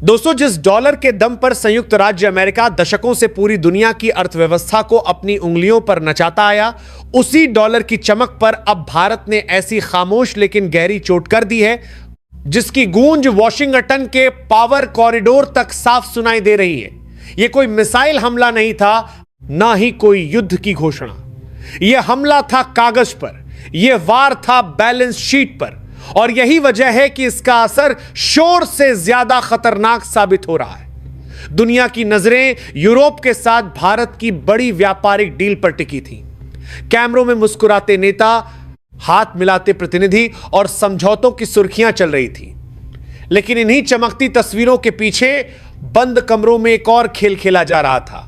दोस्तों, जिस डॉलर के दम पर संयुक्त राज्य अमेरिका दशकों से पूरी दुनिया की अर्थव्यवस्था को अपनी उंगलियों पर नचाता आया, उसी डॉलर की चमक पर अब भारत ने ऐसी खामोश लेकिन गहरी चोट कर दी है जिसकी गूंज वॉशिंगटन के पावर कॉरिडोर तक साफ सुनाई दे रही है। यह कोई मिसाइल हमला नहीं था, ना ही कोई युद्ध की घोषणा। यह हमला था कागज पर, यह वार था बैलेंस शीट पर, और यही वजह है कि इसका असर शोर से ज्यादा खतरनाक साबित हो रहा है। दुनिया की नजरें यूरोप के साथ भारत की बड़ी व्यापारिक डील पर टिकी थी। कैमरों में मुस्कुराते नेता, हाथ मिलाते प्रतिनिधि और समझौतों की सुर्खियां चल रही थी। लेकिन इन्हीं चमकती तस्वीरों के पीछे बंद कमरों में एक और खेल खेला जा रहा था।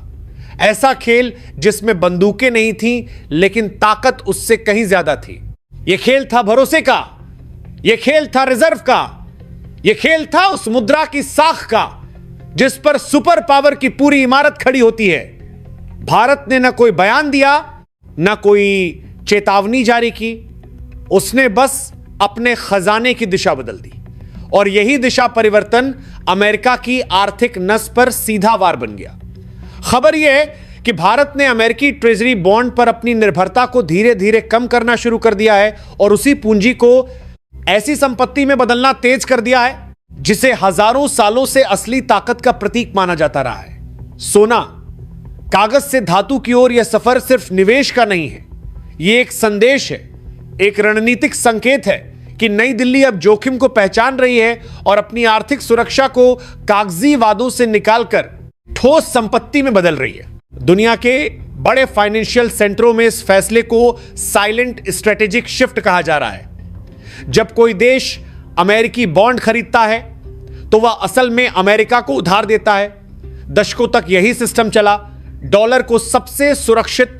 ऐसा खेल जिसमें बंदूकें नहीं थीं, लेकिन ताकत उससे कहीं ज्यादा थी। यह खेल था भरोसे का, यह खेल था रिजर्व का, यह खेल था उस मुद्रा की साख का जिस पर सुपर पावर की पूरी इमारत खड़ी होती है। भारत ने न कोई बयान दिया, न कोई चेतावनी जारी की, उसने बस अपने खजाने की दिशा बदल दी। और यही दिशा परिवर्तन अमेरिका की आर्थिक नस पर सीधा वार बन गया। खबर यह है कि भारत ने अमेरिकी ट्रेजरी बॉन्ड पर अपनी निर्भरता को धीरे धीरे कम करना शुरू कर दिया है और उसी पूंजी को ऐसी संपत्ति में बदलना तेज कर दिया है जिसे हजारों सालों से असली ताकत का प्रतीक माना जाता रहा है। सोना, कागज से धातु की ओर यह सफर सिर्फ निवेश का नहीं है, यह एक संदेश है, एक रणनीतिक संकेत है कि नई दिल्ली अब जोखिम को पहचान रही है और अपनी आर्थिक सुरक्षा को कागजी वादों से निकालकर ठोस संपत्ति में बदल रही है। दुनिया के बड़े फाइनेंशियल सेंटरों में इस फैसले को साइलेंट स्ट्रेटेजिक शिफ्ट कहा जा रहा है। जब कोई देश अमेरिकी बॉन्ड खरीदता है तो वह असल में अमेरिका को उधार देता है। दशकों तक यही सिस्टम चला। डॉलर को सबसे सुरक्षित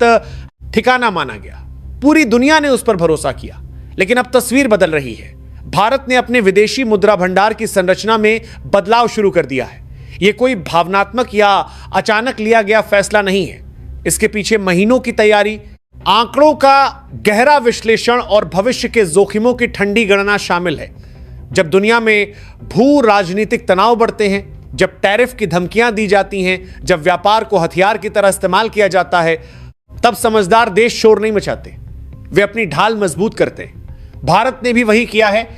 ठिकाना माना गया, पूरी दुनिया ने उस पर भरोसा किया। लेकिन अब तस्वीर बदल रही है। भारत ने अपने विदेशी मुद्रा भंडार की संरचना में बदलाव शुरू कर दिया है। यह कोई भावनात्मक या अचानक लिया गया फैसला नहीं है। इसके पीछे महीनों की तैयारी, आंकड़ों का गहरा विश्लेषण और भविष्य के जोखिमों की ठंडी गणना शामिल है। जब दुनिया में भू राजनीतिक तनाव बढ़ते हैं, जब टैरिफ की धमकियां दी जाती हैं, जब व्यापार को हथियार की तरह इस्तेमाल किया जाता है, तब समझदार देश शोर नहीं मचाते, वे अपनी ढाल मजबूत करते हैं। भारत ने भी वही किया है।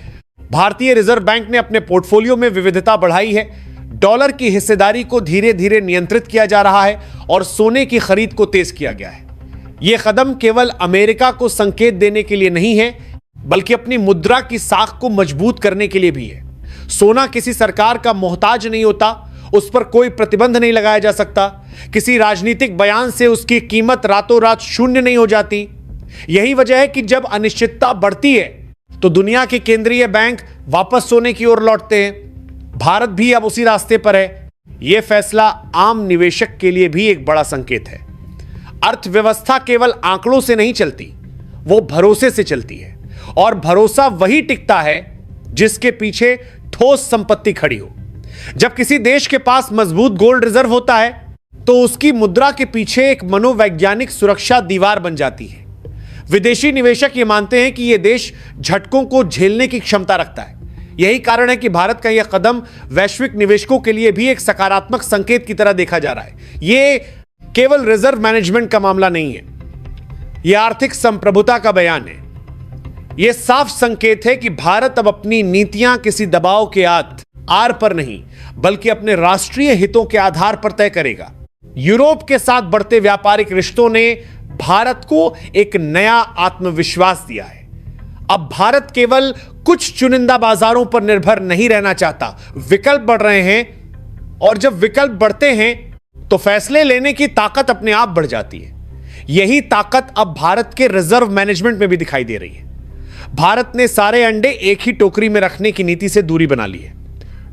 भारतीय रिजर्व बैंक ने अपने पोर्टफोलियो में विविधता बढ़ाई है। डॉलर की हिस्सेदारी को धीरे धीरे नियंत्रित किया जा रहा है और सोने की खरीद को तेज किया गया है। यह कदम केवल अमेरिका को संकेत देने के लिए नहीं है, बल्कि अपनी मुद्रा की साख को मजबूत करने के लिए भी है। सोना किसी सरकार का मोहताज नहीं होता, उस पर कोई प्रतिबंध नहीं लगाया जा सकता, किसी राजनीतिक बयान से उसकी कीमत रातों रात शून्य नहीं हो जाती। यही वजह है कि जब अनिश्चितता बढ़ती है तो दुनिया के केंद्रीय बैंक वापस सोने की ओर लौटते हैं। भारत भी अब उसी रास्ते पर है। यह फैसला आम निवेशक के लिए भी एक बड़ा संकेत है। अर्थव्यवस्था केवल आंकड़ों से नहीं चलती, वो भरोसे से चलती है, और भरोसा वही टिकता है जिसके पीछे ठोस संपत्ति खड़ी हो। जब किसी देश के पास मजबूत गोल्ड रिजर्व होता है तो उसकी मुद्रा के पीछे एक मनोवैज्ञानिक सुरक्षा दीवार बन जाती है। विदेशी निवेशक ये मानते हैं कि यह देश झटकों को झेलने की क्षमता रखता है। यही कारण है कि भारत का यह कदम वैश्विक निवेशकों के लिए भी एक सकारात्मक संकेत की तरह देखा जा रहा है। यह केवल रिजर्व मैनेजमेंट का मामला नहीं है, यह आर्थिक संप्रभुता का बयान है। यह साफ संकेत है कि भारत अब अपनी नीतियां किसी दबाव के आर पर नहीं, बल्कि अपने राष्ट्रीय हितों के आधार पर तय करेगा। यूरोप के साथ बढ़ते व्यापारिक रिश्तों ने भारत को एक नया आत्मविश्वास दिया है। अब भारत केवल कुछ चुनिंदा बाजारों पर निर्भर नहीं रहना चाहता, विकल्प बढ़ रहे हैं, और जब विकल्प बढ़ते हैं तो फैसले लेने की ताकत अपने आप बढ़ जाती है। यही ताकत अब भारत के रिजर्व मैनेजमेंट में भी दिखाई दे रही है। भारत ने सारे अंडे एक ही टोकरी में रखने की नीति से दूरी बना ली है।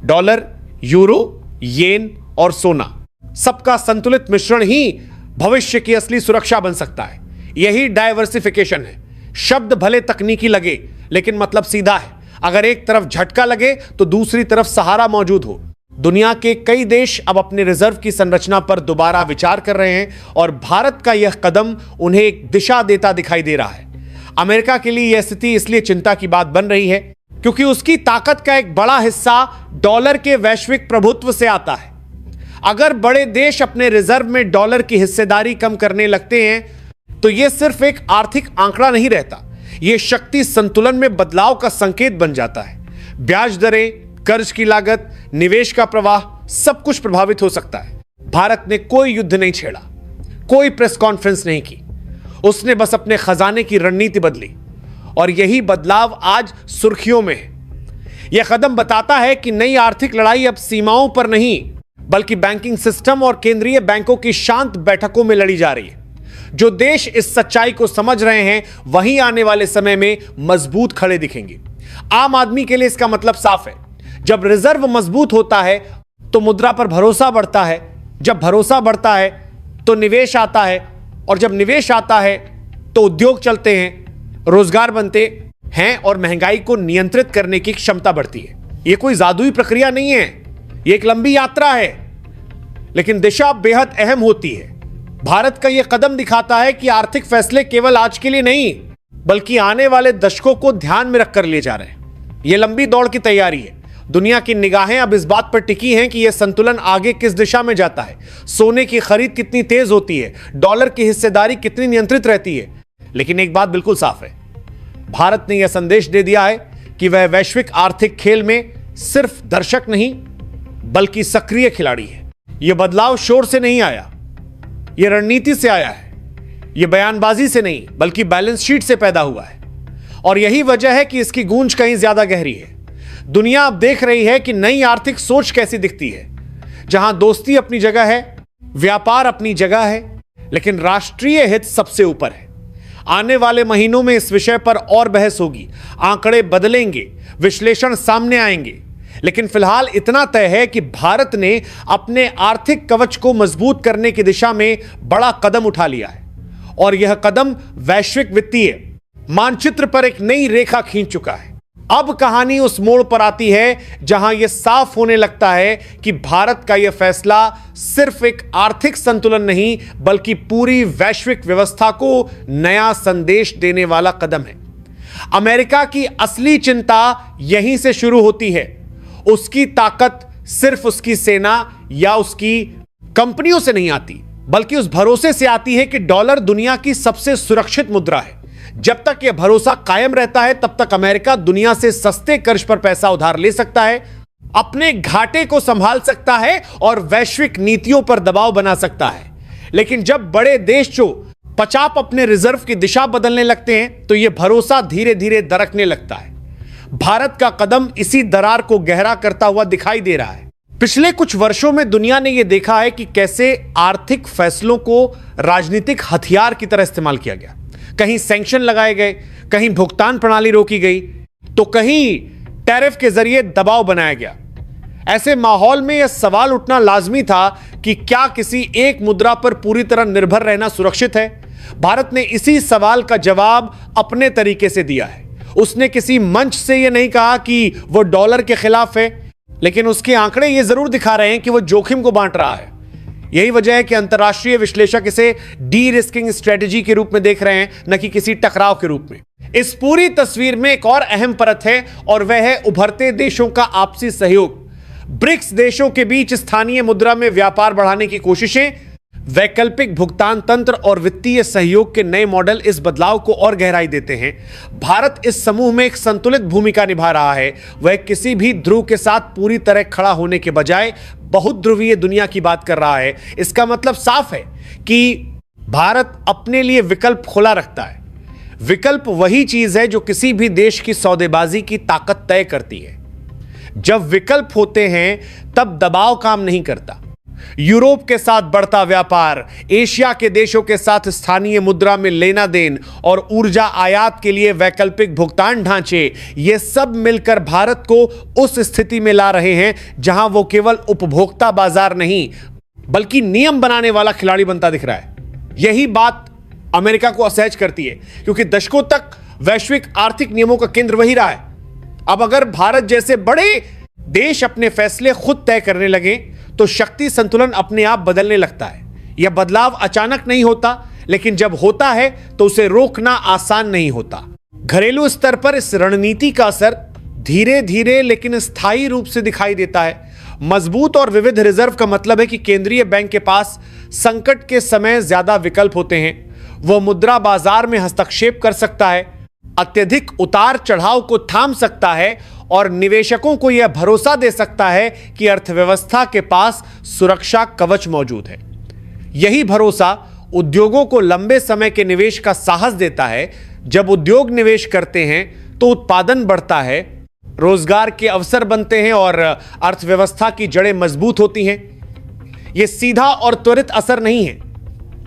डॉलर, यूरो, येन और सोना, सबका संतुलित मिश्रण ही भविष्य की असली सुरक्षा बन सकता है। यही डाइवर्सिफिकेशन है। शब्द भले तकनीकी लगे, लेकिन मतलब सीधा है। अगर एक तरफ झटका लगे तो दूसरी तरफ सहारा मौजूद हो। दुनिया के कई देश अब अपने रिजर्व की संरचना पर दोबारा विचार कर रहे हैं, और भारत का यह कदम उन्हें एक दिशा देता दिखाई दे रहा है। अमेरिका के लिए यह स्थिति इसलिए चिंता की बात बन रही है क्योंकि उसकी ताकत का एक बड़ा हिस्सा डॉलर के वैश्विक प्रभुत्व से आता है। अगर बड़े देश अपने रिजर्व में डॉलर की हिस्सेदारी कम करने लगते हैं तो यह सिर्फ एक आर्थिक आंकड़ा नहीं रहता, यह शक्ति संतुलन में बदलाव का संकेत बन जाता है। ब्याज दरें, कर्ज की लागत, निवेश का प्रवाह, सब कुछ प्रभावित हो सकता है। भारत ने कोई युद्ध नहीं छेड़ा, कोई प्रेस कॉन्फ्रेंस नहीं की, उसने बस अपने खजाने की रणनीति बदली और यही बदलाव आज सुर्खियों में है। यह कदम बताता है कि नई आर्थिक लड़ाई अब सीमाओं पर नहीं बल्कि बैंकिंग सिस्टम और केंद्रीय बैंकों की शांत बैठकों में लड़ी जा रही है। जो देश इस सच्चाई को समझ रहे हैं वहीं आने वाले समय में मजबूत खड़े दिखेंगे। आम आदमी के लिए इसका मतलब साफ है, जब रिजर्व मजबूत होता है तो मुद्रा पर भरोसा बढ़ता है, जब भरोसा बढ़ता है तो निवेश आता है, और जब निवेश आता है तो उद्योग चलते हैं, रोजगार बनते हैं और महंगाई को नियंत्रित करने की क्षमता बढ़ती है। यह कोई जादुई प्रक्रिया नहीं है, यह एक लंबी यात्रा है, लेकिन दिशा बेहद अहम होती है। भारत का यह कदम दिखाता है कि आर्थिक फैसले केवल आज के लिए नहीं बल्कि आने वाले दशकों को ध्यान में रखकर लिए जा रहे हैं। यह लंबी दौड़ की तैयारी है। दुनिया की निगाहें अब इस बात पर टिकी हैं कि यह संतुलन आगे किस दिशा में जाता है। सोने की खरीद कितनी तेज होती है, डॉलर की हिस्सेदारी कितनी नियंत्रित रहती है। लेकिन एक बात बिल्कुल साफ है, भारत ने यह संदेश दे दिया है कि वह वैश्विक आर्थिक खेल में सिर्फ दर्शक नहीं बल्कि सक्रिय खिलाड़ी है। यह बदलाव शोर से नहीं आया, यह रणनीति से आया है। यह बयानबाजी से नहीं बल्कि बैलेंस शीट से पैदा हुआ है, और यही वजह है कि इसकी गूंज कहीं ज्यादा गहरी है। दुनिया अब देख रही है कि नई आर्थिक सोच कैसी दिखती है, जहां दोस्ती अपनी जगह है, व्यापार अपनी जगह है, लेकिन राष्ट्रीय हित सबसे ऊपर है। आने वाले महीनों में इस विषय पर और बहस होगी, आंकड़े बदलेंगे, विश्लेषण सामने आएंगे, लेकिन फिलहाल इतना तय है कि भारत ने अपने आर्थिक कवच को मजबूत करने की दिशा में बड़ा कदम उठा लिया है, और यह कदम वैश्विक वित्तीय मानचित्र पर एक नई रेखा खींच चुका है। अब कहानी उस मोड़ पर आती है जहां यह साफ होने लगता है कि भारत का यह फैसला सिर्फ एक आर्थिक संतुलन नहीं बल्कि पूरी वैश्विक व्यवस्था को नया संदेश देने वाला कदम है। अमेरिका की असली चिंता यहीं से शुरू होती है। उसकी ताकत सिर्फ उसकी सेना या उसकी कंपनियों से नहीं आती बल्कि उस भरोसे से आती है कि डॉलर दुनिया की सबसे सुरक्षित मुद्रा है। जब तक यह भरोसा कायम रहता है तब तक अमेरिका दुनिया से सस्ते कर्ज पर पैसा उधार ले सकता है, अपने घाटे को संभाल सकता है और वैश्विक नीतियों पर दबाव बना सकता है। लेकिन जब बड़े देश जो पचाप अपने रिजर्व की दिशा बदलने लगते हैं तो यह भरोसा धीरे धीरे दरकने लगता है। भारत का कदम इसी दरार को गहरा करता हुआ दिखाई दे रहा है। पिछले कुछ वर्षों में दुनिया ने यह देखा है कि कैसे आर्थिक फैसलों को राजनीतिक हथियार की तरह इस्तेमाल किया गया। कहीं सैंक्शन लगाए गए, कहीं भुगतान प्रणाली रोकी गई, तो कहीं टैरिफ के जरिए दबाव बनाया गया। ऐसे माहौल में यह सवाल उठना लाजमी था कि क्या किसी एक मुद्रा पर पूरी तरह निर्भर रहना सुरक्षित है। भारत ने इसी सवाल का जवाब अपने तरीके से दिया है। उसने किसी मंच से यह नहीं कहा कि वो डॉलर के खिलाफ है, लेकिन उसके आंकड़े यह जरूर दिखा रहे हैं कि वो जोखिम को बांट रहा है। यही वजह है कि अंतर्राष्ट्रीय विश्लेषक इसे डी रिस्किंग स्ट्रेटजी के रूप में देख रहे हैं, न कि किसी टकराव के रूप में। इस पूरी तस्वीर में एक और अहम परत है और वह है उभरते देशों का आपसी सहयोग। ब्रिक्स देशों के बीच स्थानीय मुद्रा में व्यापार बढ़ाने की कोशिशें, वैकल्पिक भुगतान तंत्र और वित्तीय सहयोग के नए मॉडल इस बदलाव को और गहराई देते हैं। भारत इस समूह में एक संतुलित भूमिका निभा रहा है। वह किसी भी ध्रुव के साथ पूरी तरह खड़ा होने के बजाय बहुत ध्रुवीय दुनिया की बात कर रहा है। इसका मतलब साफ है कि भारत अपने लिए विकल्प खुला रखता है। विकल्प वही चीज है जो किसी भी देश की सौदेबाजी की ताकत तय करती है। जब विकल्प होते हैं तब दबाव काम नहीं करता। यूरोप के साथ बढ़ता व्यापार, एशिया के देशों के साथ स्थानीय मुद्रा में लेना देन और ऊर्जा आयात के लिए वैकल्पिक भुगतान ढांचे, ये सब मिलकर भारत को उस स्थिति में ला रहे हैं जहां वो केवल उपभोक्ता बाजार नहीं बल्कि नियम बनाने वाला खिलाड़ी बनता दिख रहा है। यही बात अमेरिका को असहज करती है, क्योंकि दशकों तक वैश्विक आर्थिक नियमों का केंद्र वही रहा है। अब अगर भारत जैसे बड़े देश अपने फैसले खुद तय करने लगे तो शक्ति संतुलन अपने आप बदलने लगता है। यह बदलाव अचानक नहीं होता, लेकिन जब होता है तो उसे रोकना आसान नहीं होता। घरेलू स्तर पर इस रणनीति का असर धीरे धीरे लेकिन स्थायी रूप से दिखाई देता है। मजबूत और विविध रिजर्व का मतलब है कि केंद्रीय बैंक के पास संकट के समय ज्यादा विकल्प होते हैं। वह मुद्रा बाजार में हस्तक्षेप कर सकता है, अत्यधिक उतार चढ़ाव को थाम सकता है और निवेशकों को यह भरोसा दे सकता है कि अर्थव्यवस्था के पास सुरक्षा कवच मौजूद है। यही भरोसा उद्योगों को लंबे समय के निवेश का साहस देता है। जब उद्योग निवेश करते हैं तो उत्पादन बढ़ता है, रोजगार के अवसर बनते हैं और अर्थव्यवस्था की जड़ें मजबूत होती हैं। यह सीधा और त्वरित असर नहीं है,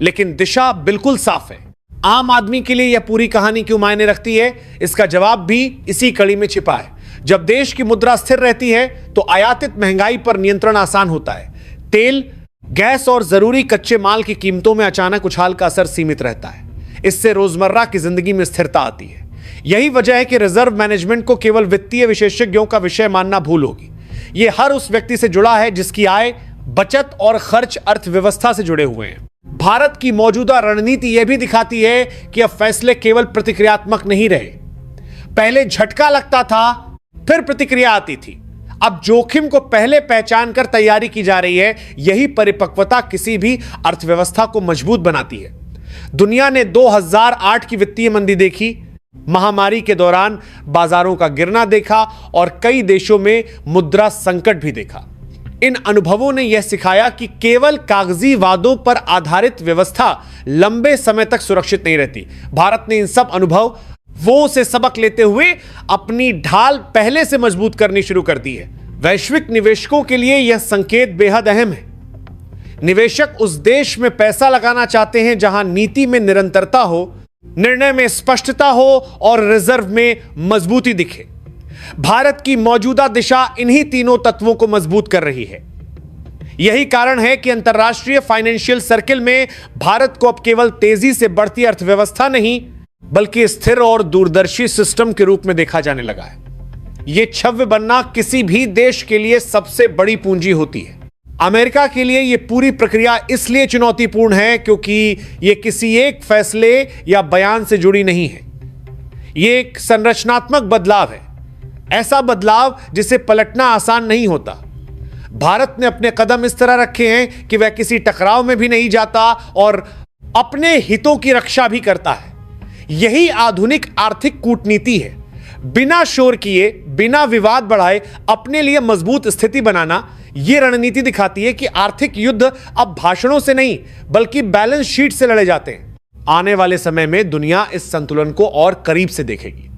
लेकिन दिशा बिल्कुल साफ है। आम आदमी के लिए यह पूरी कहानी क्यों मायने रखती है, इसका जवाब भी इसी कड़ी में छिपा है। जब देश की मुद्रा स्थिर रहती है तो आयातित महंगाई पर नियंत्रण आसान होता है। तेल, गैस और जरूरी कच्चे माल की कीमतों में अचानक उछाल का असर सीमित रहता है। इससे रोजमर्रा की जिंदगी में स्थिरता आती है। यही वजह है कि रिजर्व मैनेजमेंट को केवल वित्तीय विशेषज्ञों का विषय मानना भूल होगी। यह हर उस व्यक्ति से जुड़ा है जिसकी आय, बचत और खर्च अर्थव्यवस्था से जुड़े हुए हैं। भारत की मौजूदा रणनीति यह भी दिखाती है कि अब फैसले केवल प्रतिक्रियात्मक नहीं रहे। पहले झटका लगता था, फिर प्रतिक्रिया आती थी। अब जोखिम को पहले पहचान कर तैयारी की जा रही है। यही परिपक्वता किसी भी अर्थव्यवस्था को मजबूत बनाती है। दुनिया ने 2008 की वित्तीय मंदी देखी, महामारी के दौरान बाजारों का गिरना देखा और कई देशों में मुद्रा संकट भी देखा। इन अनुभवों ने यह सिखाया कि केवल कागजी वादों पर आधारित व्यवस्था लंबे समय तक सुरक्षित नहीं रहती। भारत ने इन सब अनुभवों से सबक लेते हुए अपनी ढाल पहले से मजबूत करनी शुरू कर दी है। वैश्विक निवेशकों के लिए यह संकेत बेहद अहम है। निवेशक उस देश में पैसा लगाना चाहते हैं जहां नीति में निरंतरता हो, निर्णय में स्पष्टता हो और रिजर्व में मजबूती दिखे। भारत की मौजूदा दिशा इन्हीं तीनों तत्वों को मजबूत कर रही है। यही कारण है कि अंतर्राष्ट्रीय फाइनेंशियल सर्किल में भारत को अब केवल तेजी से बढ़ती अर्थव्यवस्था नहीं, बल्कि स्थिर और दूरदर्शी सिस्टम के रूप में देखा जाने लगा है। यह छव्य बनना किसी भी देश के लिए सबसे बड़ी पूंजी होती है। अमेरिका के लिए यह पूरी प्रक्रिया इसलिए चुनौतीपूर्ण है क्योंकि यह किसी एक फैसले या बयान से जुड़ी नहीं है। यह एक संरचनात्मक बदलाव है, ऐसा बदलाव जिसे पलटना आसान नहीं होता। भारत ने अपने कदम इस तरह रखे हैं कि वह किसी टकराव में भी नहीं जाता और अपने हितों की रक्षा भी करता है। यही आधुनिक आर्थिक कूटनीति है। बिना शोर किए, बिना विवाद बढ़ाए अपने लिए मजबूत स्थिति बनाना। यह रणनीति दिखाती है कि आर्थिक युद्ध अब भाषणों से नहीं, बल्कि बैलेंस शीट से लड़े जाते हैं। आने वाले समय में दुनिया इस संतुलन को और करीब से देखेगी।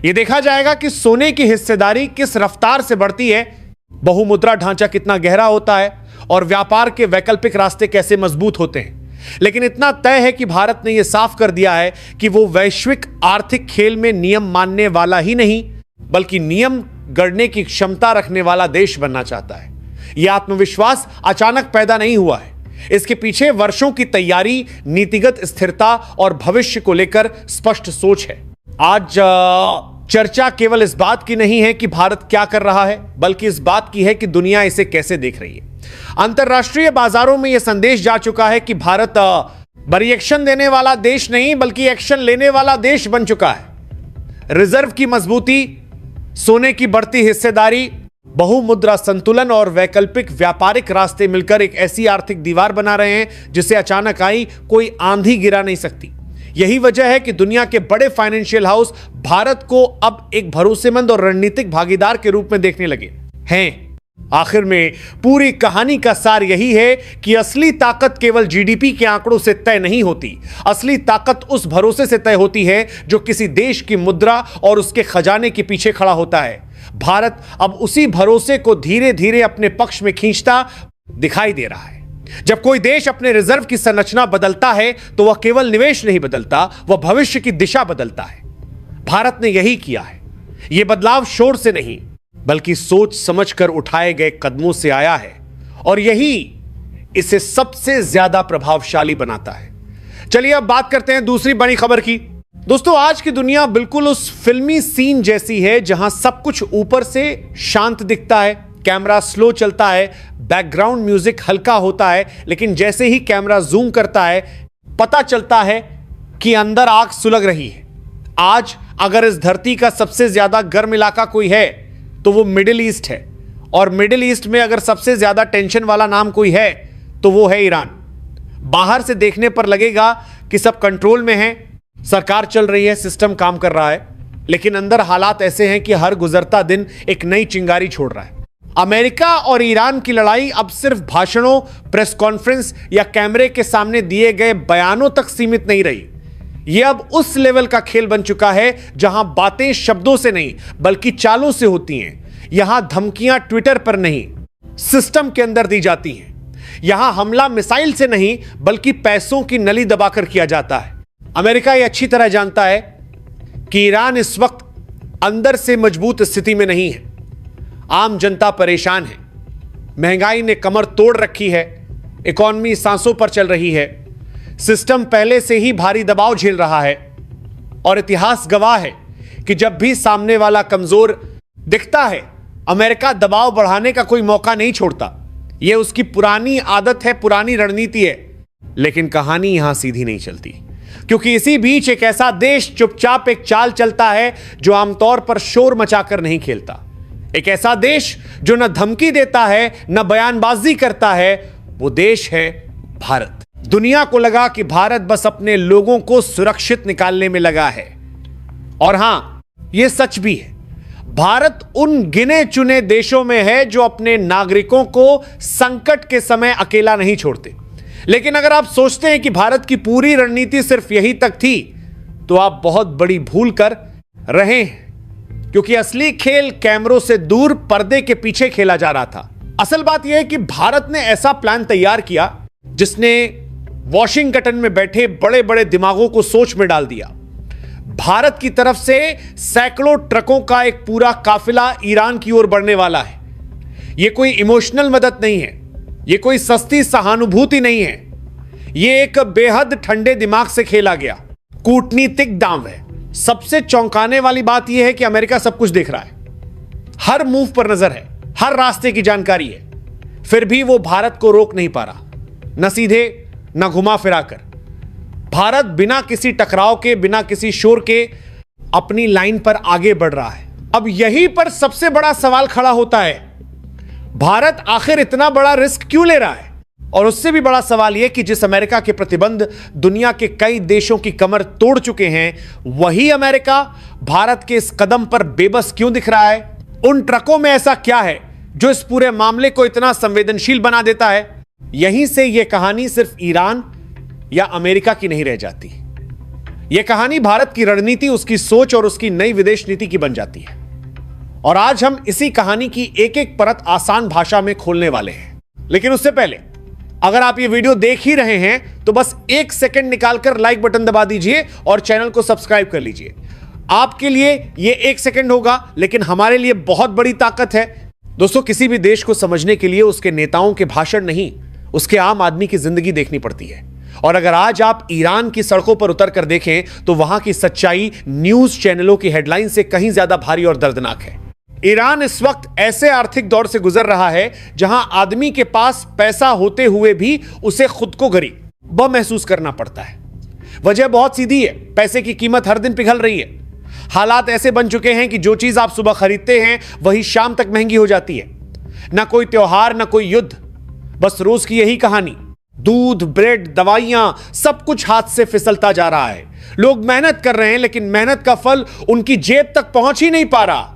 यह देखा जाएगा कि सोने की हिस्सेदारी किस रफ्तार से बढ़ती है, बहुमुद्रा ढांचा कितना गहरा होता है और व्यापार के वैकल्पिक रास्ते कैसे मजबूत होते हैं। लेकिन इतना तय है कि भारत ने यह साफ कर दिया है कि वो वैश्विक आर्थिक खेल में नियम मानने वाला ही नहीं, बल्कि नियम गढ़ने की क्षमता रखने वाला देश बनना चाहता है। यह आत्मविश्वास अचानक पैदा नहीं हुआ है। इसके पीछे वर्षों की तैयारी, नीतिगत स्थिरता और भविष्य को लेकर स्पष्ट सोच है। आज चर्चा केवल इस बात की नहीं है कि भारत क्या कर रहा है, बल्कि इस बात की है कि दुनिया इसे कैसे देख रही है। अंतर्राष्ट्रीय बाजारों में यह संदेश जा चुका है कि भारत रिएक्शन देने वाला देश नहीं, बल्कि एक्शन लेने वाला देश बन चुका है। रिजर्व की मजबूती, सोने की बढ़ती हिस्सेदारी, बहुमुद्रा संतुलन और वैकल्पिक व्यापारिक रास्ते मिलकर एक ऐसी आर्थिक दीवार बना रहे हैं जिसे अचानक आई कोई आंधी गिरा नहीं सकती। यही वजह है कि दुनिया के बड़े फाइनेंशियल हाउस भारत को अब एक भरोसेमंद और रणनीतिक भागीदार के रूप में देखने लगे हैं। आखिर में पूरी कहानी का सार यही है कि असली ताकत केवल जीडीपी के आंकड़ों से तय नहीं होती। असली ताकत उस भरोसे से तय होती है जो किसी देश की मुद्रा और उसके खजाने के पीछे खड़ा होता है। भारत अब उसी भरोसे को धीरे धीरे अपने पक्ष में खींचता दिखाई दे रहा है। जब कोई देश अपने रिजर्व की संरचना बदलता है तो वह केवल निवेश नहीं बदलता, वह भविष्य की दिशा बदलता है। भारत ने यही किया है। यह बदलाव शोर से नहीं, बल्कि सोच समझकर उठाए गए कदमों से आया है और यही इसे सबसे ज्यादा प्रभावशाली बनाता है। चलिए अब बात करते हैं दूसरी बड़ी खबर की। दोस्तों, आज की दुनिया बिल्कुल उस फिल्मी सीन जैसी है जहां सब कुछ ऊपर से शांत दिखता है, कैमरा स्लो चलता है, बैकग्राउंड म्यूजिक हल्का होता है, लेकिन जैसे ही कैमरा जूम करता है पता चलता है कि अंदर आग सुलग रही है। आज अगर इस धरती का सबसे ज्यादा गर्म इलाका कोई है तो वो मिडिल ईस्ट है, और मिडिल ईस्ट में अगर सबसे ज्यादा टेंशन वाला नाम कोई है तो वो है ईरान। बाहर से देखने पर लगेगा कि सब कंट्रोल में है, सरकार चल रही है, सिस्टम काम कर रहा है, लेकिन अंदर हालात ऐसे हैं कि हर गुजरता दिन एक नई चिंगारी छोड़ रहा है। अमेरिका और ईरान की लड़ाई अब सिर्फ भाषणों, प्रेस कॉन्फ्रेंस या कैमरे के सामने दिए गए बयानों तक सीमित नहीं रही। यह अब उस लेवल का खेल बन चुका है जहां बातें शब्दों से नहीं बल्कि चालों से होती हैं। यहां धमकियां ट्विटर पर नहीं, सिस्टम के अंदर दी जाती हैं। यहां हमला मिसाइल से नहीं बल्कि पैसों की नली दबाकर किया जाता है। अमेरिका यह अच्छी तरह जानता है कि ईरान इस वक्त अंदर से मजबूत स्थिति में नहीं है। आम जनता परेशान है, महंगाई ने कमर तोड़ रखी है, इकॉनमी सांसों पर चल रही है, सिस्टम पहले से ही भारी दबाव झेल रहा है, और इतिहास गवाह है कि जब भी सामने वाला कमजोर दिखता है अमेरिका दबाव बढ़ाने का कोई मौका नहीं छोड़ता। यह उसकी पुरानी आदत है, पुरानी रणनीति है। लेकिन कहानी यहां सीधी नहीं चलती, क्योंकि इसी बीच एक ऐसा देश चुपचाप एक चाल चलता है जो आमतौर पर शोर मचाकर नहीं खेलता। एक ऐसा देश जो न धमकी देता है न बयानबाजी करता है, वो देश है भारत। दुनिया को लगा कि भारत बस अपने लोगों को सुरक्षित निकालने में लगा है, और हां, यह सच भी है। भारत उन गिने चुने देशों में है जो अपने नागरिकों को संकट के समय अकेला नहीं छोड़ते। लेकिन अगर आप सोचते हैं कि भारत की पूरी रणनीति सिर्फ यही तक थी, तो आप बहुत बड़ी भूल कर रहे हैं, क्योंकि असली खेल कैमरों से दूर पर्दे के पीछे खेला जा रहा था। असल बात यह है कि भारत ने ऐसा प्लान तैयार किया जिसने वॉशिंगटन में बैठे बड़े बड़े दिमागों को सोच में डाल दिया। भारत की तरफ से सैकड़ों ट्रकों का एक पूरा काफिला ईरान की ओर बढ़ने वाला है। यह कोई इमोशनल मदद नहीं है, यह कोई सस्ती सहानुभूति नहीं है, यह एक बेहद ठंडे दिमाग से खेला गया कूटनीतिक दांव है। सबसे चौंकाने वाली बात यह है कि अमेरिका सब कुछ देख रहा है, हर मूव पर नजर है, हर रास्ते की जानकारी है, फिर भी वो भारत को रोक नहीं पा रहा, न सीधे न घुमा फिरा कर। भारत बिना किसी टकराव के, बिना किसी शोर के अपनी लाइन पर आगे बढ़ रहा है। अब यहीं पर सबसे बड़ा सवाल खड़ा होता है, भारत आखिर इतना बड़ा रिस्क क्यों ले रहा है? और उससे भी बड़ा सवाल यह कि जिस अमेरिका के प्रतिबंध दुनिया के कई देशों की कमर तोड़ चुके हैं, वही अमेरिका भारत के इस कदम पर बेबस क्यों दिख रहा है? उन ट्रकों में ऐसा क्या है जो इस पूरे मामले को इतना संवेदनशील बना देता है? यहीं से यह कहानी सिर्फ ईरान या अमेरिका की नहीं रह जाती। यह कहानी भारत की रणनीति, उसकी सोच और उसकी नई विदेश नीति की बन जाती है। और आज हम इसी कहानी की एक एक परत आसान भाषा में खोलने वाले हैं। लेकिन उससे पहले अगर आप ये वीडियो देख ही रहे हैं तो बस एक सेकंड निकालकर लाइक बटन दबा दीजिए और चैनल को सब्सक्राइब कर लीजिए। आपके लिए ये एक सेकंड होगा, लेकिन हमारे लिए बहुत बड़ी ताकत है। दोस्तों, किसी भी देश को समझने के लिए उसके नेताओं के भाषण नहीं, उसके आम आदमी की जिंदगी देखनी पड़ती है। और अगर आज आप ईरान की सड़कों पर उतर कर देखें तो वहां की सच्चाई न्यूज चैनलों की हेडलाइन से कहीं ज्यादा भारी और दर्दनाक है। ईरान इस वक्त ऐसे आर्थिक दौर से गुजर रहा है जहां आदमी के पास पैसा होते हुए भी उसे खुद को गरीब महसूस करना पड़ता है। वजह बहुत सीधी है, पैसे की कीमत हर दिन पिघल रही है। हालात ऐसे बन चुके हैं कि जो चीज आप सुबह खरीदते हैं वही शाम तक महंगी हो जाती है। ना कोई त्योहार, ना कोई युद्ध, बस रोज की यही कहानी। दूध, ब्रेड, दवाइयां, सब कुछ हाथ से फिसलता जा रहा है। लोग मेहनत कर रहे हैं लेकिन मेहनत का फल उनकी जेब तक पहुंच ही नहीं पा रहा।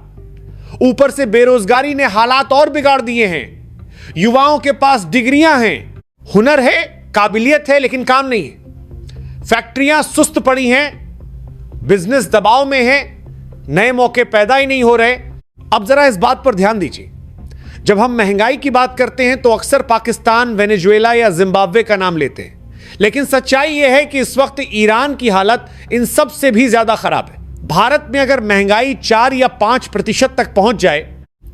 ऊपर से बेरोजगारी ने हालात और बिगाड़ दिए हैं। युवाओं के पास डिग्रियां हैं, हुनर है, काबिलियत है, लेकिन काम नहीं है। फैक्ट्रियां सुस्त पड़ी हैं, बिजनेस दबाव में है, नए मौके पैदा ही नहीं हो रहे। अब जरा इस बात पर ध्यान दीजिए, जब हम महंगाई की बात करते हैं तो अक्सर पाकिस्तान, वेनेजुएला या जिम्बाब्वे का नाम लेते हैं, लेकिन सच्चाई यह है कि इस वक्त ईरान की हालत इन सब से भी ज्यादा खराब है। भारत में अगर महंगाई 4 या 5% तक पहुंच जाए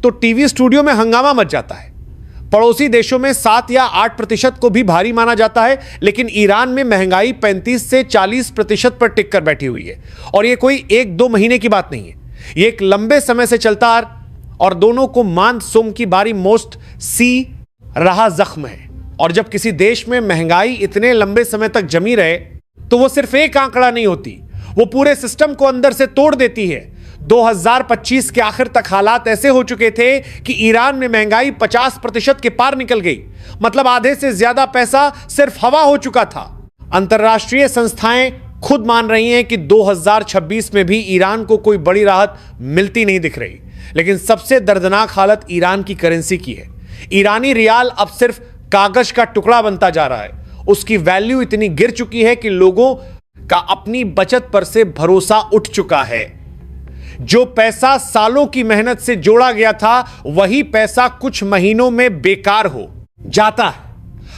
तो टीवी स्टूडियो में हंगामा मच जाता है। पड़ोसी देशों में 7 या 8% को भी भारी माना जाता है, लेकिन ईरान में महंगाई 35 से 40% पर टिक कर बैठी हुई है। और यह कोई 1-2 महीने की बात नहीं है, यह एक लंबे समय से चलता और दोनों को मांद सोम की बारी मोस्ट सी रहा जख्म है। और जब किसी देश में महंगाई इतने लंबे समय तक जमी रहे तो वो सिर्फ एक आंकड़ा नहीं होती, वो पूरे सिस्टम को अंदर से तोड़ देती है। 2025 के आखिर तक हालात ऐसे हो चुके थे कि ईरान में महंगाई 50% के पार निकल गई। मतलब आधे से ज्यादा पैसा सिर्फ हवा हो चुका था। अंतरराष्ट्रीय संस्थाएं खुद मान रही हैं कि 2026 में भी ईरान को कोई बड़ी राहत मिलती नहीं दिख रही। लेकिन सबसे दर्दनाक हालत ईरान की करेंसी की है। ईरानी रियाल अब सिर्फ कागज का टुकड़ा बनता जा रहा है। उसकी वैल्यू इतनी गिर चुकी है कि लोगों का अपनी बचत पर से भरोसा उठ चुका है। जो पैसा सालों की मेहनत से जोड़ा गया था, वही पैसा कुछ महीनों में बेकार हो जाता है।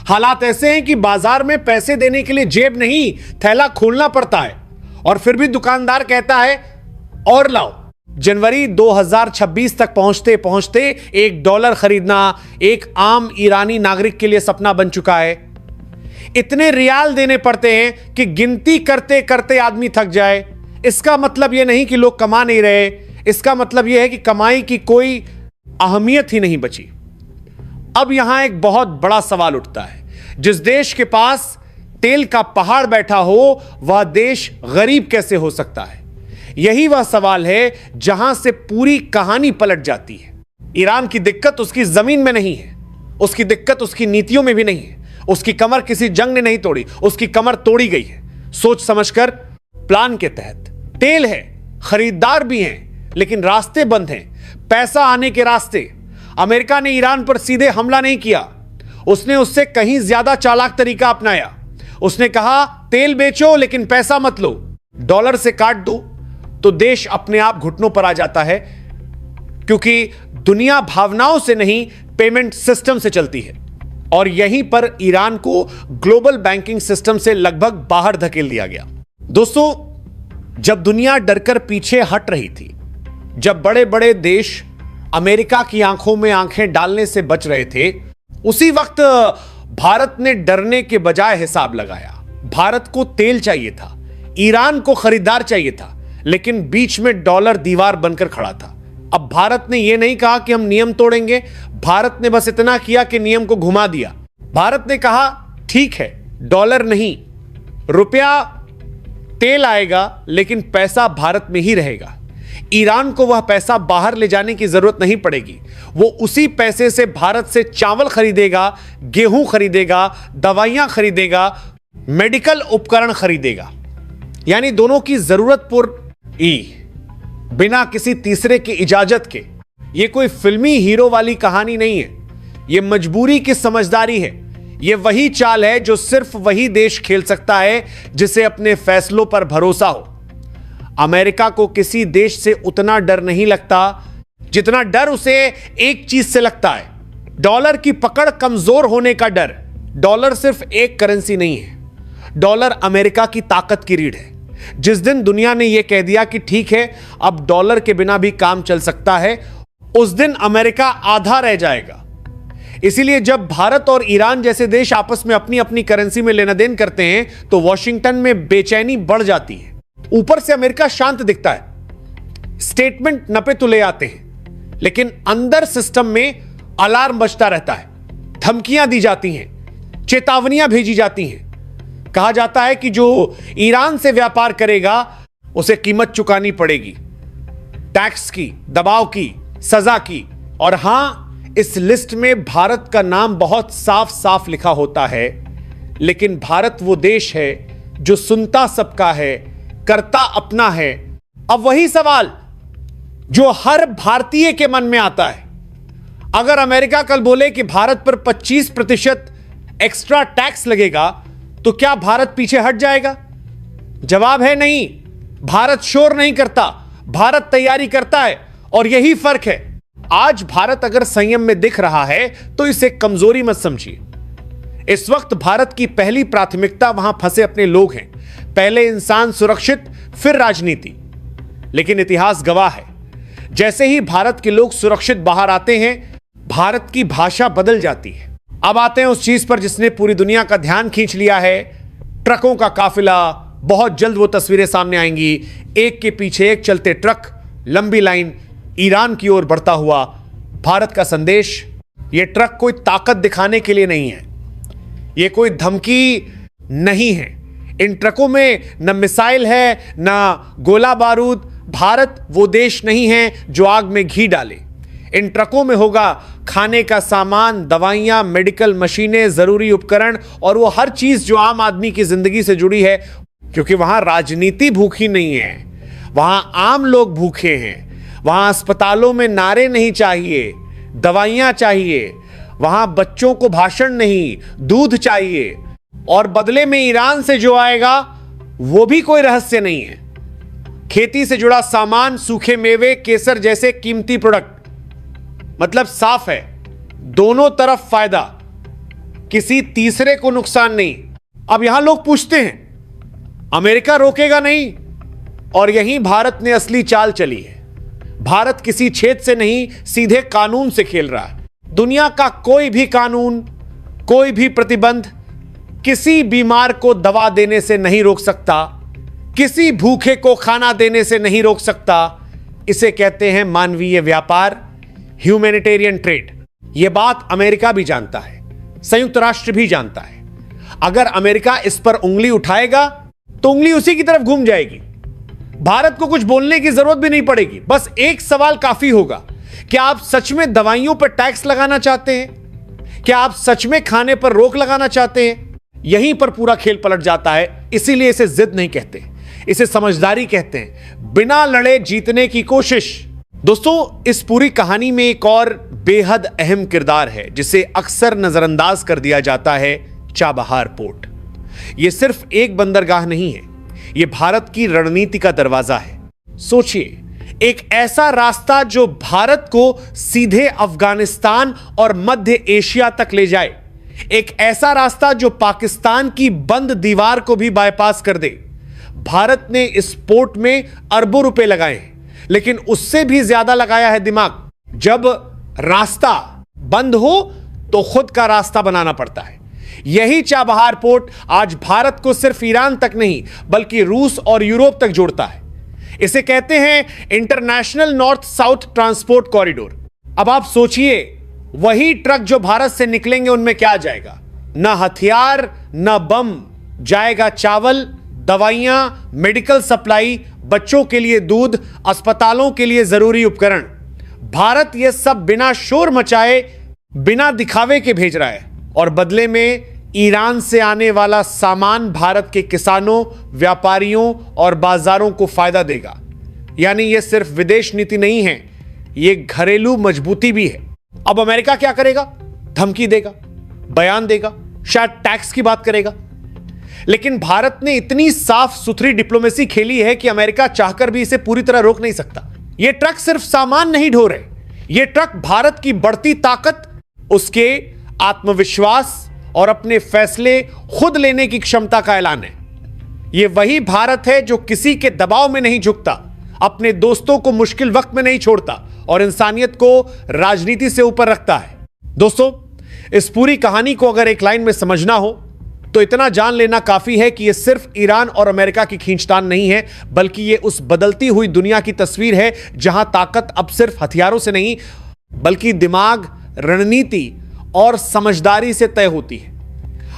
हालात ऐसे हैं कि बाजार में पैसे देने के लिए जेब नहीं, थैला खोलना पड़ता है। और फिर भी दुकानदार कहता है और लाओ। जनवरी 2026 तक पहुंचते पहुंचते $1 खरीदना एक आम ईरानी नागरिक के लिए सपना बन चुका है। इतने रियाल देने पड़ते हैं कि गिनती करते करते आदमी थक जाए। इसका मतलब यह नहीं कि लोग कमा नहीं रहे, इसका मतलब यह है कि कमाई की कोई अहमियत ही नहीं बची। अब यहां एक बहुत बड़ा सवाल उठता है। जिस देश के पास तेल का पहाड़ बैठा हो, वह देश गरीब कैसे हो सकता है? यही वह सवाल है जहां से पूरी कहानी पलट जाती है। ईरान की दिक्कत उसकी जमीन में नहीं है, उसकी दिक्कत उसकी नीतियों में भी नहीं है। उसकी कमर किसी जंग ने नहीं तोड़ी, उसकी कमर तोड़ी गई है सोच समझकर, प्लान के तहत। तेल है, खरीदार भी हैं, लेकिन रास्ते बंद हैं, पैसा आने के रास्ते। अमेरिका ने ईरान पर सीधे हमला नहीं किया, उसने उससे कहीं ज्यादा चालाक तरीका अपनाया। उसने कहा तेल बेचो लेकिन पैसा मत लो, डॉलर से काट दो। तो देश अपने आप घुटनों पर आ जाता है, क्योंकि दुनिया भावनाओं से नहीं, पेमेंट सिस्टम से चलती है। और यहीं पर ईरान को ग्लोबल बैंकिंग सिस्टम से लगभग बाहर धकेल दिया गया। दोस्तों, जब दुनिया डरकर पीछे हट रही थी, जब बड़े बड़े देश अमेरिका की आंखों में आंखें डालने से बच रहे थे, उसी वक्त भारत ने डरने के बजाय हिसाब लगाया। भारत को तेल चाहिए था, ईरान को खरीदार चाहिए था, लेकिन बीच में डॉलर दीवार बनकर खड़ा था। अब भारत ने यह नहीं कहा कि हम नियम तोड़ेंगे, भारत ने बस इतना किया कि नियम को घुमा दिया। भारत ने कहा ठीक है, डॉलर नहीं, रुपया तेल आएगा लेकिन पैसा भारत में ही रहेगा। ईरान को वह पैसा बाहर ले जाने की जरूरत नहीं पड़ेगी। वो उसी पैसे से भारत से चावल खरीदेगा, गेहूं खरीदेगा, दवाइयां खरीदेगा, मेडिकल उपकरण खरीदेगा। यानी दोनों की जरूरत पूर्ण बिना किसी तीसरे की इजाजत के। यह कोई फिल्मी हीरो वाली कहानी नहीं है, यह मजबूरी की समझदारी है। यह वही चाल है जो सिर्फ वही देश खेल सकता है जिसे अपने फैसलों पर भरोसा हो। अमेरिका को किसी देश से उतना डर नहीं लगता जितना डर उसे एक चीज से लगता है, डॉलर की पकड़ कमजोर होने का डर। डॉलर सिर्फ एक करेंसी नहीं है, डॉलर अमेरिका की ताकत की रीढ़ है। जिस दिन दुनिया ने यह कह दिया कि ठीक है, अब डॉलर के बिना भी काम चल सकता है, उस दिन अमेरिका आधा रह जाएगा। इसीलिए जब भारत और ईरान जैसे देश आपस में अपनी अपनी करेंसी में लेना देन करते हैं, तो वॉशिंगटन में बेचैनी बढ़ जाती है। ऊपर से अमेरिका शांत दिखता है, स्टेटमेंट नपे तुले आते हैं, लेकिन अंदर सिस्टम में अलार्म बजता रहता है, धमकियां दी जाती हैं, चेतावनियां भेजी जाती हैं। कहा जाता है कि जो ईरान से व्यापार करेगा उसे कीमत चुकानी पड़ेगी, टैक्स की, दबाव की, सजा की। और हां, इस लिस्ट में भारत का नाम बहुत साफ साफ लिखा होता है, लेकिन भारत वो देश है जो सुनता सबका है, करता अपना है। अब वही सवाल जो हर भारतीय के मन में आता है, अगर अमेरिका कल बोले कि भारत पर 25% एक्स्ट्रा टैक्स लगेगा, तो क्या भारत पीछे हट जाएगा? जवाब है नहीं। भारत शोर नहीं करता, भारत तैयारी करता है। और यही फर्क है। आज भारत अगर संयम में दिख रहा है तो इसे कमजोरी मत समझिए। इस वक्त भारत की पहली प्राथमिकता वहां फंसे अपने लोग हैं। पहले इंसान सुरक्षित, फिर राजनीति। लेकिन इतिहास गवाह है, जैसे ही भारत के लोग सुरक्षित बाहर आते हैं, भारत की भाषा बदल जाती है। अब आते हैं उस चीज पर जिसने पूरी दुनिया का ध्यान खींच लिया है, ट्रकों का काफिला। बहुत जल्द वो तस्वीरें सामने आएंगी, एक के पीछे एक चलते ट्रक, लंबी लाइन ईरान की ओर बढ़ता हुआ। भारत का संदेश, ये ट्रक कोई ताकत दिखाने के लिए नहीं है, ये कोई धमकी नहीं है, इन ट्रकों में न मिसाइल है न गोला बारूद। भारत वो देश नहीं है जो आग में घी डाले। इन ट्रकों में होगा खाने का सामान, दवाइयां, मेडिकल मशीनें, जरूरी उपकरण और वो हर चीज जो आम आदमी की जिंदगी से जुड़ी है, क्योंकि वहां राजनीति भूखी नहीं है, वहां आम लोग भूखे हैं। वहां अस्पतालों में नारे नहीं चाहिए, दवाइयां चाहिए। वहां बच्चों को भाषण नहीं, दूध चाहिए। और बदले में ईरान से जो आएगा वो भी कोई रहस्य नहीं है। खेती से जुड़ा सामान, सूखे मेवे, केसर जैसे कीमती प्रोडक्ट। मतलब साफ है, दोनों तरफ फायदा, किसी तीसरे को नुकसान नहीं। अब यहां लोग पूछते हैं अमेरिका रोकेगा नहीं, और यहीं भारत ने असली चाल चली है। भारत किसी छेद से नहीं, सीधे कानून से खेल रहा है। दुनिया का कोई भी कानून, कोई भी प्रतिबंध किसी बीमार को दवा देने से नहीं रोक सकता, किसी भूखे को खाना देने से नहीं रोक सकता। इसे कहते हैं मानवीय व्यापार, ह्यूमैनिटेरियन ट्रेड। यह बात अमेरिका भी जानता है, संयुक्त राष्ट्र भी जानता है। अगर अमेरिका इस पर उंगली उठाएगा तो उंगली उसी की तरफ घूम जाएगी। भारत को कुछ बोलने की जरूरत भी नहीं पड़ेगी, बस एक सवाल काफी होगा, क्या आप सच में दवाइयों पर टैक्स लगाना चाहते हैं? क्या आप सच में खाने पर रोक लगाना चाहते हैं? यहीं पर पूरा खेल पलट जाता है। इसीलिए इसे जिद नहीं कहते, इसे समझदारी कहते हैं, बिना लड़े जीतने की कोशिश। दोस्तों, इस पूरी कहानी में एक और बेहद अहम किरदार है जिसे अक्सर नजरअंदाज कर दिया जाता है, चाबहार पोर्ट। यह सिर्फ एक बंदरगाह नहीं है, यह भारत की रणनीति का दरवाजा है। सोचिए, एक ऐसा रास्ता जो भारत को सीधे अफगानिस्तान और मध्य एशिया तक ले जाए, एक ऐसा रास्ता जो पाकिस्तान की बंद दीवार को भी बाईपास कर दे। भारत ने इस पोर्ट में अरबों रुपए लगाए हैं, लेकिन उससे भी ज्यादा लगाया है दिमाग। जब रास्ता बंद हो तो खुद का रास्ता बनाना पड़ता है। यही चाबहार पोर्ट आज भारत को सिर्फ ईरान तक नहीं बल्कि रूस और यूरोप तक जोड़ता है। इसे कहते हैं international north south transport corridor. अब आप सोचिए, वही ट्रक जो भारत से निकलेंगे उनमें क्या जाएगा? ना हथियार, ना बम, जाएगा चावल, दवाइयां, मेडिकल सप्लाई, बच्चों के लिए दूध, अस्पतालों के लिए जरूरी उपकरण। भारत यह सब बिना शोर मचाए, बिना दिखावे के भेज रहा है, और बदले में ईरान से आने वाला सामान भारत के किसानों, व्यापारियों और बाजारों को फायदा देगा। यानी यह सिर्फ विदेश नीति नहीं है, यह घरेलू मजबूती भी है। अब अमेरिका क्या करेगा? धमकी देगा, बयान देगा, शायद टैक्स की बात करेगा। लेकिन भारत ने इतनी साफ सुथरी डिप्लोमेसी खेली है कि अमेरिका चाहकर भी इसे पूरी तरह रोक नहीं सकता। यह ट्रक सिर्फ सामान नहीं ढो रहे, यह ट्रक भारत की बढ़ती ताकत, उसके आत्मविश्वास और अपने फैसले खुद लेने की क्षमता का ऐलान है। यह वही भारत है जो किसी के दबाव में नहीं झुकता, अपने दोस्तों को मुश्किल वक्त में नहीं छोड़ता और इंसानियत को राजनीति से ऊपर रखता है। दोस्तों, इस पूरी कहानी को अगर एक लाइन में समझना हो तो इतना जान लेना काफी है कि यह सिर्फ ईरान और अमेरिका की खींचतान नहीं है, बल्कि यह उस बदलती हुई दुनिया की तस्वीर है जहां ताकत अब सिर्फ हथियारों से नहीं बल्कि दिमाग, रणनीति और समझदारी से तय होती है।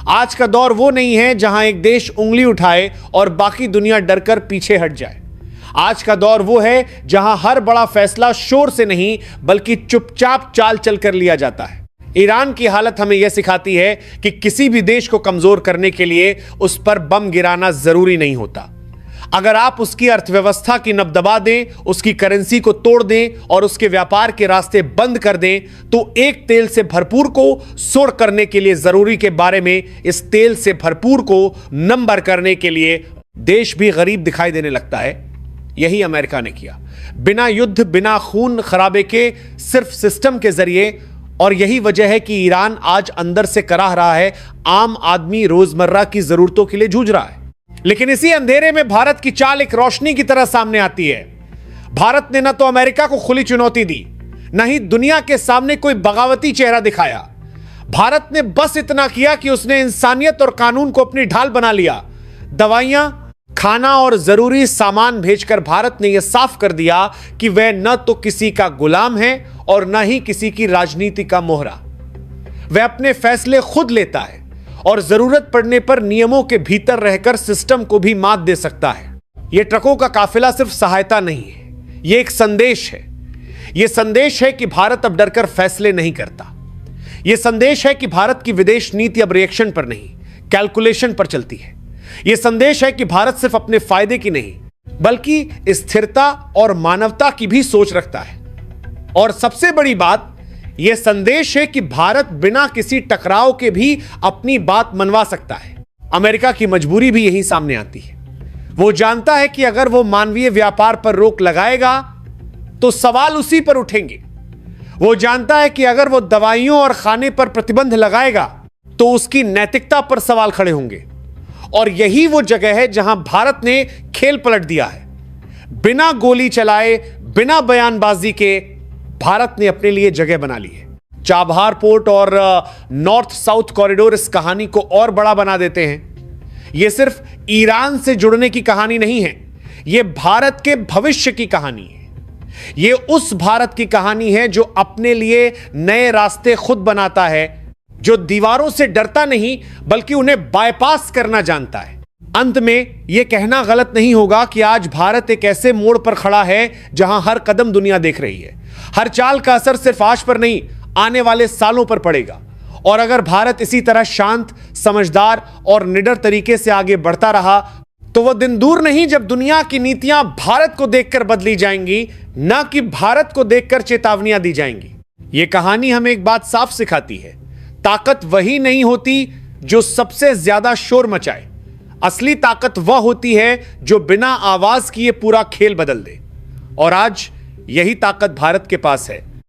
आज का दौर वो नहीं है जहां एक देश उंगली उठाए और बाकी दुनिया डरकर पीछे हट जाए। आज का दौर वो है जहां हर बड़ा फैसला शोर से नहीं बल्कि चुपचाप चाल चलकर लिया जाता है। ईरान की हालत हमें यह सिखाती है कि किसी भी देश को कमजोर करने के लिए उस पर बम गिराना जरूरी नहीं होता। अगर आप उसकी अर्थव्यवस्था की नब दबा दें, उसकी करेंसी को तोड़ दें और उसके व्यापार के रास्ते बंद कर दें, तो एक तेल से भरपूर को सोड़ करने के लिए जरूरी के बारे में इस तेल से भरपूर को नंबर करने के लिए देश भी गरीब दिखाई देने लगता है। यही अमेरिका ने किया, बिना युद्ध, बिना खून खराबे के, सिर्फ सिस्टम के जरिए। और यही वजह है कि ईरान आज अंदर से कराह रहा है, आम आदमी रोजमर्रा की जरूरतों के लिए जूझ रहा है। लेकिन इसी अंधेरे में भारत की चाल एक रोशनी की तरह सामने आती है। भारत ने न तो अमेरिका को खुली चुनौती दी, न ही दुनिया के सामने कोई बगावती चेहरा दिखाया। भारत ने बस इतना किया कि उसने इंसानियत और कानून को अपनी ढाल बना लिया। दवाइयां, खाना और जरूरी सामान भेजकर भारत ने यह साफ कर दिया कि वह न तो किसी का गुलाम है और न ही किसी की राजनीति का मोहरा। वह अपने फैसले खुद लेता है और जरूरत पड़ने पर नियमों के भीतर रहकर सिस्टम को भी मात दे सकता है। यह ट्रकों का काफिला सिर्फ सहायता नहीं है, यह एक संदेश है। यह संदेश है कि भारत अब डरकर फैसले नहीं करता। यह संदेश है कि भारत की विदेश नीति अब रिएक्शन पर नहीं, कैलकुलेशन पर चलती है। यह संदेश है कि भारत सिर्फ अपने फायदे की नहीं, बल्कि स्थिरता और मानवता की भी सोच रखता है। और सबसे बड़ी बात, यह संदेश है कि भारत बिना किसी टकराव के भी अपनी बात मनवा सकता है। अमेरिका की मजबूरी भी यही सामने आती है। वो जानता है कि अगर वो मानवीय व्यापार पर रोक लगाएगा तो सवाल उसी पर उठेंगे। वो जानता है कि अगर वो दवाइयों और खाने पर प्रतिबंध लगाएगा तो उसकी नैतिकता पर सवाल खड़े होंगे। और यही वो जगह है जहां भारत ने खेल पलट दिया है। बिना गोली चलाए, बिना बयानबाजी के भारत ने अपने लिए जगह बना ली है। चाबहार पोर्ट और नॉर्थ साउथ कॉरिडोर इस कहानी को और बड़ा बना देते हैं। यह सिर्फ ईरान से जुड़ने की कहानी नहीं है, यह भारत के भविष्य की कहानी है। यह उस भारत की कहानी है जो अपने लिए नए रास्ते खुद बनाता है, जो दीवारों से डरता नहीं बल्कि उन्हें बायपास करना जानता है। अंत में यह कहना गलत नहीं होगा कि आज भारत एक ऐसे मोड़ पर खड़ा है जहां हर कदम दुनिया देख रही है। हर चाल का असर सिर्फ आज पर नहीं, आने वाले सालों पर पड़ेगा। और अगर भारत इसी तरह शांत, समझदार और निडर तरीके से आगे बढ़ता रहा तो वह दिन दूर नहीं जब दुनिया की नीतियां भारत को देखकर बदली जाएंगी, ना कि भारत को देखकर चेतावनियां दी जाएंगी। यह कहानी हमें एक बात साफ सिखाती है, ताकत वही नहीं होती जो सबसे ज्यादा शोर मचाए। असली ताकत वह होती है जो बिना आवाज किए पूरा खेल बदल दे। और आज यही ताकत भारत के पास है।